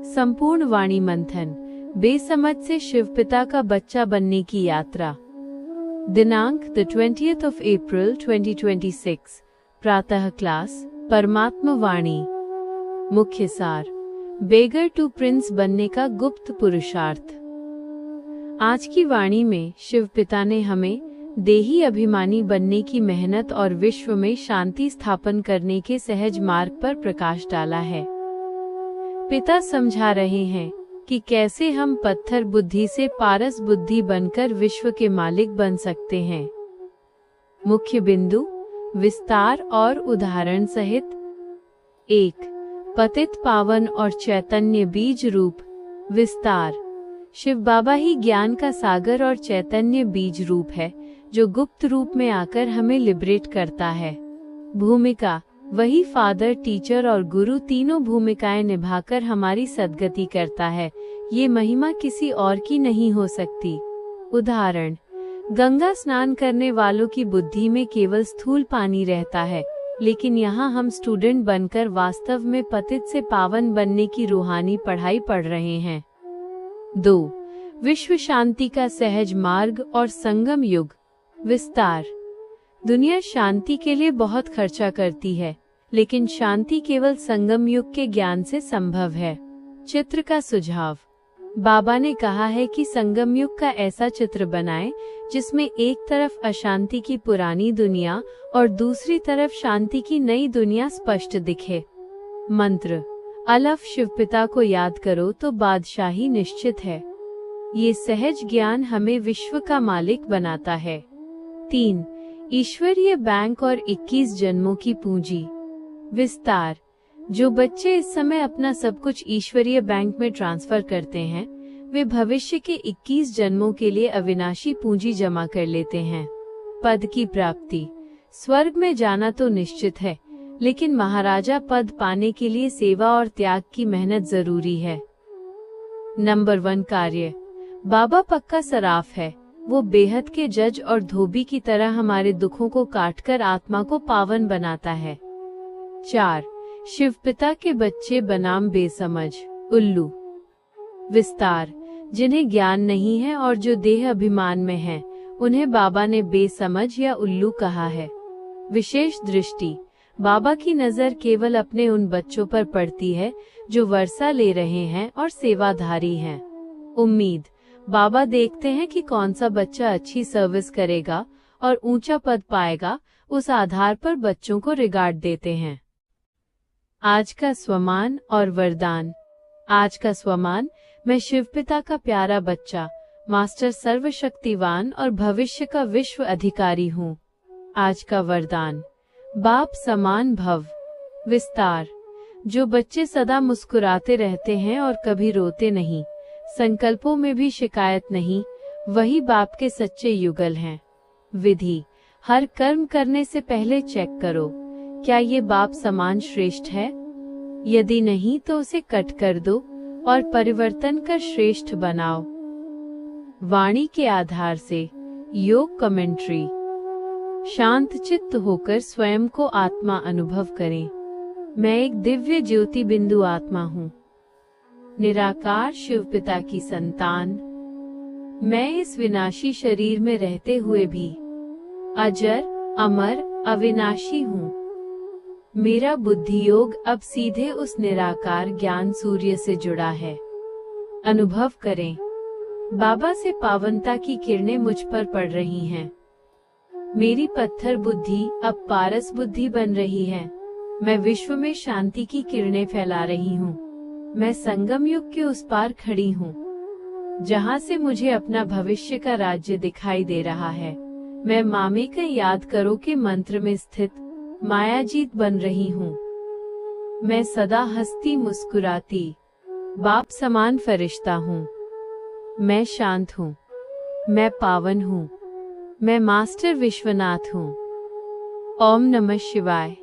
संपूर्ण वाणी मंथन, बेसमझ से शिवपिता का बच्चा बनने की यात्रा। दिनांक the 20th of April 2026। प्रातः क्लास परमात्मा वाणी। मुख्य सार, बेगर टू प्रिंस बनने का गुप्त पुरुषार्थ। आज की वाणी में शिवपिता ने हमें देही अभिमानी बनने की मेहनत और विश्व में शांति स्थापन करने के सहज मार्ग पर प्रकाश डाला है। पिता समझा रहे हैं कि कैसे हम पत्थर बुद्धि से पारस बुद्धि बनकर विश्व के मालिक बन सकते हैं। मुख्य बिंदु, विस्तार और उदाहरण सहित। 1. पतित पावन और चैतन्य बीज रूप। विस्तार, शिव बाबा ही ज्ञान का सागर और चैतन्य बीज रूप है, जो गुप्त रूप में आकर हमें लिबरेट करता है। भूमिका, वही फादर, टीचर और गुरु तीनों भूमिकाएं निभाकर हमारी सद्गति करता है। ये महिमा किसी और की नहीं हो सकती। उदाहरण, गंगा स्नान करने वालों की बुद्धि में केवल स्थूल पानी रहता है, लेकिन यहाँ हम स्टूडेंट बनकर वास्तव में पतित से पावन बनने की रूहानी पढ़ाई पढ़ रहे हैं। 2. विश्व शांति का सहज मार्ग और संगम युग। विस्तार, दुनिया शांति के लिए बहुत खर्चा करती है, लेकिन शांति केवल संगम युग के ज्ञान से संभव है। चित्र का सुझाव, बाबा ने कहा है कि संगम युग का ऐसा चित्र बनाएं जिसमें एक तरफ अशांति की पुरानी दुनिया और दूसरी तरफ शांति की नई दुनिया स्पष्ट दिखे। मंत्र, अलफ शिवपिता को याद करो तो बादशाही निश्चित है। ये सहज ज्ञान हमें विश्व का मालिक बनाता है। 3. ईश्वरीय बैंक और 21 जन्मों की पूंजी। विस्तार, जो बच्चे इस समय अपना सब कुछ ईश्वरीय बैंक में ट्रांसफर करते हैं, वे भविष्य के 21 जन्मों के लिए अविनाशी पूंजी जमा कर लेते हैं। पद की प्राप्ति, स्वर्ग में जाना तो निश्चित है, लेकिन महाराजा पद पाने के लिए सेवा और त्याग की मेहनत जरूरी है। नंबर 1 कार्य, बाबा पक्का सराफ है। वो बेहद के जज और धोबी की तरह हमारे दुखों को काटकर आत्मा को पावन बनाता है। 4. शिवपिता के बच्चे बनाम बेसमझ, उल्लू। विस्तार, जिन्हें ज्ञान नहीं है और जो देह अभिमान में हैं, उन्हें बाबा ने बेसमझ या उल्लू कहा है। विशेष दृष्टि, बाबा की नजर केवल अपने उन बच्चों पर पड़ती है जो वर्षा ले रहे हैं और सेवाधारी हैं। उम्मीद, बाबा देखते हैं कि कौन सा बच्चा अच्छी सर्विस करेगा और ऊंचा पद पाएगा, उस आधार पर बच्चों को रिगार्ड देते हैं। आज का स्वमान और वरदान। आज का स्वमान, मैं शिवपिता का प्यारा बच्चा, मास्टर सर्वशक्तिवान और भविष्य का विश्व अधिकारी हूँ। आज का वरदान, बाप समान भव। विस्तार, जो बच्चे सदा मुस्कुराते रहते हैं और कभी रोते नहीं, संकल्पों में भी शिकायत नहीं, वही बाप के सच्चे युगल हैं। विधि, हर कर्म करने से पहले चेक करो, क्या ये बाप समान श्रेष्ठ है? यदि नहीं तो उसे कट कर दो और परिवर्तन कर श्रेष्ठ बनाओ। वाणी के आधार से योग कमेंट्री। शांत चित्त होकर स्वयं को आत्मा अनुभव करें। मैं एक दिव्य ज्योति बिंदु आत्मा हूँ, निराकार शिवपिता की संतान। मैं इस विनाशी शरीर में रहते हुए भी अजर, अमर, अविनाशी हूँ। मेरा बुद्धि योग अब सीधे उस निराकार ज्ञान सूर्य से जुड़ा है। अनुभव करें, बाबा से पावनता की किरणें मुझ पर पड़ रही हैं। मेरी पत्थर बुद्धि अब पारस बुद्धि बन रही है। मैं विश्व में शांति की किरणें फैला रही हूँ। मैं संगम युग के उस पार खड़ी हूँ, जहाँ से मुझे अपना भविष्य का राज्य दिखाई दे रहा है। मैं मामे का याद करो के मंत्र में स्थित मायाजीत बन रही हूँ। मैं सदा हंसती मुस्कुराती बाप समान फरिश्ता हूँ। मैं शांत हूँ, मैं पावन हूँ, मैं मास्टर विश्वनाथ हूँ। ओम नमः शिवाय।